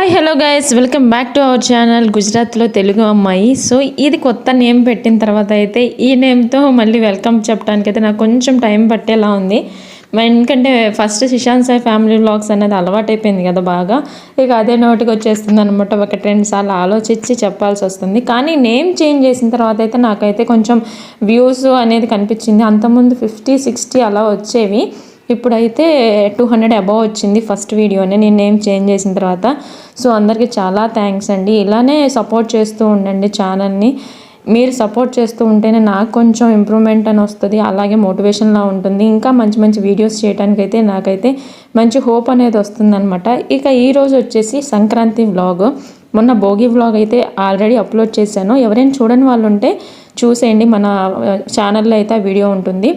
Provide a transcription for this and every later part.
Hi hello guys, welcome back to our channel గుజరాత్లో తెలుగు అమ్మాయి. So ఇది కొత్త నేమ్ పెట్టిన తర్వాత అయితే ఈ నేమ్తో మళ్ళీ వెల్కమ్ చెప్పడానికి అయితే నాకు కొంచెం టైం పట్టేలా ఉంది. ఎందుకంటే ఫస్ట్ శిశాంత్ సాయి ఫ్యామిలీ వ్లాగ్స్ అనేది అలవాటైపోయింది కదా బాగా. ఇక అదే నోటికి వచ్చేస్తుంది అనమాట. ఒకటి రెండు సార్లు ఆలోచించి చెప్పాల్సి వస్తుంది. కానీ నేమ్ చేంజ్ చేసిన తర్వాత అయితే నాకైతే కొంచెం వ్యూస్ అనేది కనిపించింది. అంతకుముందు 50-60 అలా వచ్చేవి. ఇప్పుడైతే 200 అబవ్ వచ్చింది ఫస్ట్ వీడియోనే నేను నేమ్ చేంజ్ చేసిన తర్వాత. సో అందరికీ చాలా థ్యాంక్స్ అండి. ఇలానే సపోర్ట్ చేస్తూ ఉండండి ఛానల్ని. మీరు సపోర్ట్ చేస్తూ ఉంటేనే నాకు కొంచెం ఇంప్రూవ్మెంట్ అని వస్తుంది, అలాగే మోటివేషన్లా ఉంటుంది. ఇంకా మంచి మంచి వీడియోస్ చేయడానికైతే నాకైతే మంచి హోప్ అనేది వస్తుందన్నమాట. ఇక ఈరోజు వచ్చేసి సంక్రాంతి వ్లాగ్. మొన్న భోగి వ్లాగ్ అయితే ఆల్రెడీ అప్లోడ్ చేశాను. ఎవరైనా చూడని వాళ్ళు ఉంటే చూసేయండి, మన ఛానల్లో అయితే ఆ వీడియో ఉంటుంది.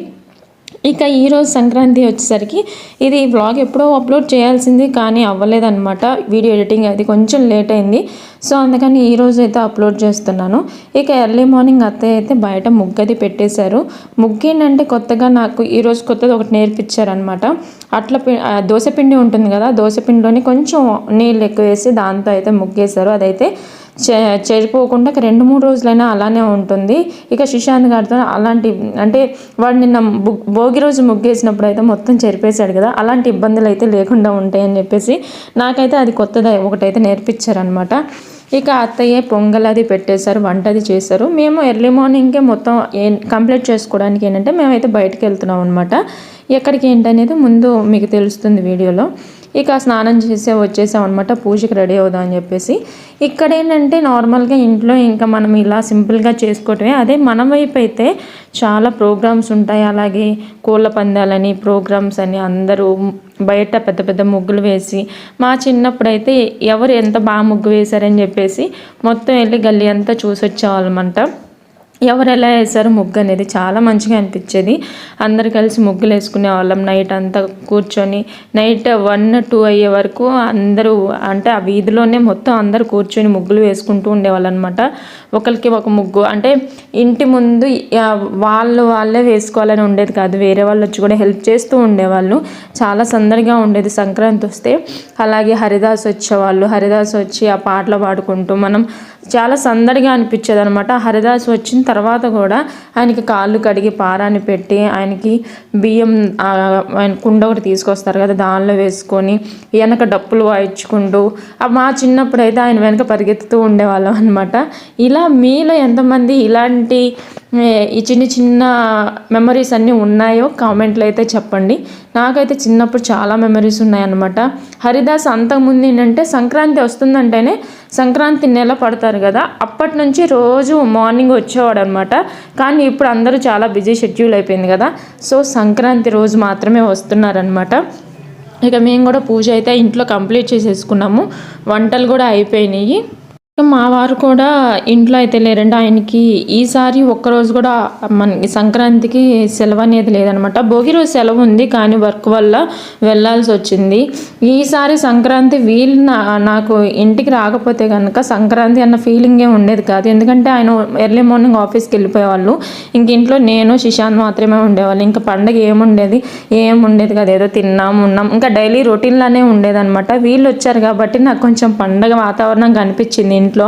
ఇక ఈరోజు సంక్రాంతి వచ్చేసరికి ఇది వ్లాగ్ ఎప్పుడో అప్లోడ్ చేయాల్సింది కానీ అవ్వలేదన్నమాట. వీడియో ఎడిటింగ్ అది కొంచెం లేట్ అయింది. సో అందుకని ఈరోజు అయితే అప్లోడ్ చేస్తున్నాను. ఇక ఎర్లీ మార్నింగ్ అత్తయ్య అయితే బయట ముగ్గది పెట్టేశారు. ముగ్గు ఏంటంటే కొత్తగా నాకు ఈరోజు కొత్తది ఒకటి నేర్పించారనమాట. అట్లా దోశపిండి ఉంటుంది కదా, దోశపిండిలోని కొంచెం నీళ్ళు ఎక్కువ వేసి దాంతో అయితే ముగ్గేశారు. అదైతే చెడిపోకుండా 2-3 రోజులైనా అలానే ఉంటుంది. ఇక సుశాంత్ గారితో అలాంటి అంటే వాడు నిన్న భోగి రోజు ముగ్గేసినప్పుడు అయితే మొత్తం చెరిపేశాడు కదా, అలాంటి ఇబ్బందులు అయితే లేకుండా ఉంటాయని చెప్పేసి నాకైతే అది కొత్తది ఒకటైతే నేర్పించారనమాట. ఇక అత్తయ్య పొంగల్ అది పెట్టేశారు, వంట అది చేశారు. మేము ఎర్లీ మార్నింగ్కే మొత్తం కంప్లీట్ చేసుకోవడానికి ఏంటంటే మేమైతే బయటకు వెళ్తున్నాం అనమాట. ఎక్కడికి ఏంటనేది ముందు మీకు తెలుస్తుంది వీడియోలో. ఇక స్నానం చేసే వచ్చేసాం అనమాట, పూజకి రెడీ అవుదాం అని చెప్పేసి. ఇక్కడ ఏంటంటే నార్మల్గా ఇంట్లో ఇంకా మనం ఇలా సింపుల్గా చేసుకోవటమే. అదే మన వైపు అయితే చాలా ప్రోగ్రామ్స్ ఉంటాయి. అలాగే కోళ్ళ పందాలని ప్రోగ్రామ్స్ అని అందరూ బయట పెద్ద పెద్ద ముగ్గులు వేసి, మా చిన్నప్పుడైతే ఎవరు ఎంత బాగా ముగ్గు వేశారని చెప్పేసి మొత్తం వెళ్ళి గల్లీ అంతా చూసి వచ్చేవాళ్ళమంట. ఎవరు ఎలా వేశారు ముగ్గు అనేది చాలా మంచిగా అనిపించేది. అందరు కలిసి ముగ్గులు వేసుకునే వాళ్ళం. నైట్ అంతా కూర్చొని నైట్ 1-2 అయ్యే వరకు అందరూ అంటే ఆ వీధిలోనే మొత్తం అందరూ కూర్చొని ముగ్గులు వేసుకుంటూ ఉండేవాళ్ళు అనమాట. ఒకరికి ఒక ముగ్గు అంటే ఇంటి ముందు వాళ్ళే వేసుకోవాలని ఉండేది కాదు, వేరే వాళ్ళు వచ్చి కూడా హెల్ప్ చేస్తూ ఉండేవాళ్ళు. చాలా సందడిగా ఉండేది సంక్రాంతి వస్తే. అలాగే హరిదాస్ వచ్చేవాళ్ళు, హరిదాస్ వచ్చి ఆ పాటలు పాడుకుంటూ మనం చాలా సందడిగా అనిపించేది అనమాట. హరిదాస్ వచ్చిన తర్వాత కూడా ఆయనకి కాళ్ళు కడిగి పారాన్ని పెట్టి ఆయనకి బియ్యం ఆయన కుండ ఒకటి తీసుకొస్తారు కదా, దానిలో వేసుకొని వెనక డప్పులు వాయించుకుంటూ మా చిన్నప్పుడు అయితే ఆయన వెనక పరిగెత్తుతూ ఉండేవాళ్ళం అనమాట. ఇలా మీలో ఎంతమంది ఇలాంటి ఈ చిన్న చిన్న మెమరీస్ అన్నీ ఉన్నాయో కామెంట్లో అయితే చెప్పండి. నాకైతే చిన్నప్పుడు చాలా మెమరీస్ ఉన్నాయన్నమాట. హరిదాస్ అంతకుముందు ఏంటంటే సంక్రాంతి వస్తుందంటేనే సంక్రాంతి నెల పడతారు కదా, అప్పటి నుంచి రోజు మార్నింగ్ వచ్చేవాడు అనమాట. కానీ ఇప్పుడు అందరూ చాలా బిజీ షెడ్యూల్ అయిపోయింది కదా, సో సంక్రాంతి రోజు మాత్రమే వస్తున్నారనమాట. ఇక మేము కూడా పూజ అయితే ఇంట్లో కంప్లీట్ చేసేసుకున్నాము, వంటలు కూడా అయిపోయినాయి. మా వారు కూడా ఇంట్లో అయితే లేరండి. ఆయనకి ఈసారి ఒక్కరోజు కూడా మనకి సంక్రాంతికి సెలవు అనేది లేదనమాట. భోగి రోజు సెలవు ఉంది కానీ వర్క్ వల్ల వెళ్ళాల్సి వచ్చింది. ఈసారి సంక్రాంతి నాకు ఇంటికి రాకపోతే కనుక సంక్రాంతి అన్న ఫీలింగే ఉండేది కాదు. ఎందుకంటే ఆయన ఎర్లీ మార్నింగ్ ఆఫీస్కి వెళ్ళిపోయేవాళ్ళు. ఇంక ఇంట్లో నేను శిశాంత్ మాత్రమే ఉండేవాళ్ళు. ఇంకా పండగ ఏముండేది కాదు, ఏదో తిన్నాం ఉన్నాం, ఇంకా డైలీ రొటీన్లానే ఉండేదన్నమాట. వీళ్ళు వచ్చారు కాబట్టి నాకు కొంచెం పండగ వాతావరణం కనిపించింది ఇంట్లో.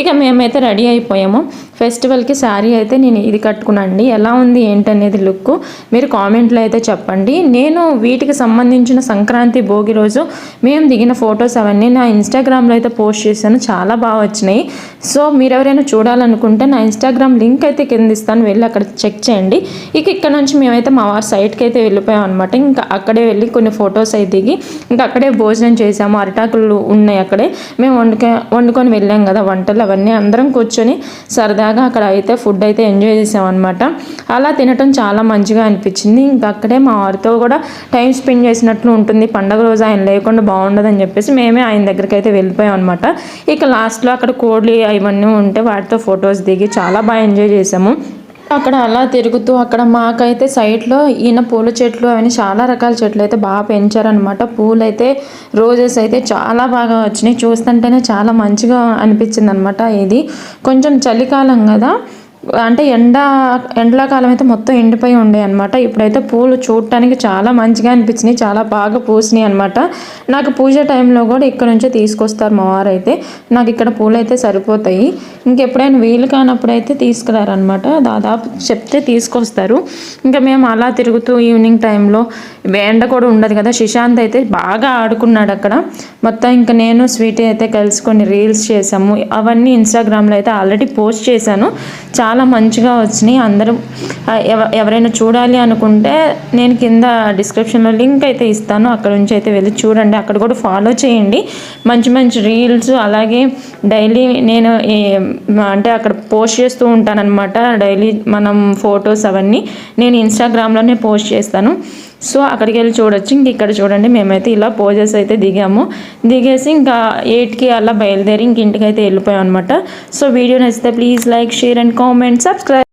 ఇక మేమైతే రెడీ అయిపోయాము. ఫెస్టివల్కి శారీ అయితే నేను ఇది కట్టుకున్నాండి. ఎలా ఉంది ఏంటనేది లుక్ మీరు కామెంట్లో అయితే చెప్పండి. నేను వీటికి సంబంధించిన సంక్రాంతి భోగి రోజు మేము దిగిన ఫొటోస్ అవన్నీ నా ఇన్స్టాగ్రామ్లో అయితే పోస్ట్ చేశాను, చాలా బాగా వచ్చినాయి. సో మీరు ఎవరైనా చూడాలనుకుంటే నా ఇన్స్టాగ్రామ్ లింక్ అయితే కింద ఇస్తాను, వెళ్ళి అక్కడ చెక్ చేయండి. ఇక ఇక్కడ నుంచి మేమైతే మా వారి సైట్కి అయితే వెళ్ళిపోయాం అనమాట. ఇంకా అక్కడే వెళ్ళి కొన్ని ఫొటోస్ అయితే దిగి ఇంకా అక్కడే భోజనం చేసాము. అరిటాకులు ఉన్నాయి అక్కడే, మేము వండుకొని వెళ్ళాం కదా వంటలు అవన్నీ. అందరం కూర్చొని సరదాగా అక్కడ అయితే ఫుడ్ అయితే ఎంజాయ్ చేసామన్నమాట. అలా తినటం చాలా మంచిగా అనిపించింది. ఇంకా అక్కడే మా వారితో కూడా టైం స్పెండ్ చేసినట్లు ఉంటుంది. పండగ రోజు ఆయన లేకుండా బాగుండదని చెప్పేసి మేమే ఆయన దగ్గరికి అయితే వెళ్ళిపోయాం అనమాట. ఇక లాస్ట్లో అక్కడ కోళ్ళు అవన్నీ ఉంటే వాటితో ఫొటోస్ దిగి చాలా బాగా ఎంజాయ్ చేసాము. అక్కడ అలా తిరుగుతూ అక్కడ మాకైతే సైడ్లో ఈయన పూల చెట్లు అవన్నీ చాలా రకాల చెట్లు అయితే బాగా పెంచారనమాట. పూలు అయితే రోజెస్ అయితే చాలా బాగా వచ్చినాయి, చూస్తుంటేనే చాలా మంచిగా అనిపించింది అనమాట. ఇది కొంచెం చలికాలం కదా, అంటే ఎండాకాలం అయితే మొత్తం ఎండిపోయి ఉండే అనమాట. ఇప్పుడైతే పూలు చూడటానికి చాలా మంచిగా అనిపించినాయి, చాలా బాగా పూసినాయి అనమాట. నాకు పూజ టైంలో కూడా ఇక్కడ నుంచే తీసుకొస్తారు మా వారు అయితే. నాకు ఇక్కడ పూలు అయితే సరిపోతాయి, ఇంకెప్పుడైనా వీలు కానప్పుడు అయితే తీసుకురారనమాట. దాదాపు చెప్తే తీసుకొస్తారు. ఇంకా మేము అలా తిరుగుతూ ఈవినింగ్ టైంలో ఎండ కూడా ఉండదు కదా. శశాంత్ అయితే బాగా ఆడుకున్నాడు అక్కడ మొత్తం. ఇంకా నేను స్వీటీ అయితే కలిసి కొన్ని రీల్స్ చేసాము, అవన్నీ ఇన్స్టాగ్రామ్లో అయితే ఆల్రెడీ పోస్ట్ చేశాను. చాలా మంచిగా వచ్చినాయి. అందరూ ఎవరైనా చూడాలి అనుకుంటే నేను కింద డిస్క్రిప్షన్లో లింక్ అయితే ఇస్తాను, అక్కడ నుంచి అయితే వెళ్ళి చూడండి. అక్కడ కూడా ఫాలో చేయండి. మంచి మంచి రీల్స్ అలాగే డైలీ నేను అంటే అక్కడ పోస్ట్ చేస్తూ ఉంటానన్నమాట. డైలీ మనం ఫొటోస్ అవన్నీ నేను ఇన్స్టాగ్రామ్లోనే పోస్ట్ చేస్తాను. సో అక్కడికి వెళ్ళి చూడొచ్చు. ఇంక ఇక్కడ చూడండి, మేమైతే ఇలా పోజెస్ అయితే దిగేసి ఇంకా 8కి అలా బయలుదేరి ఇంక ఇంటికి అయితే వెళ్ళిపోయాం అనమాట. సో వీడియో నచ్చితే please like, share and comment, subscribe.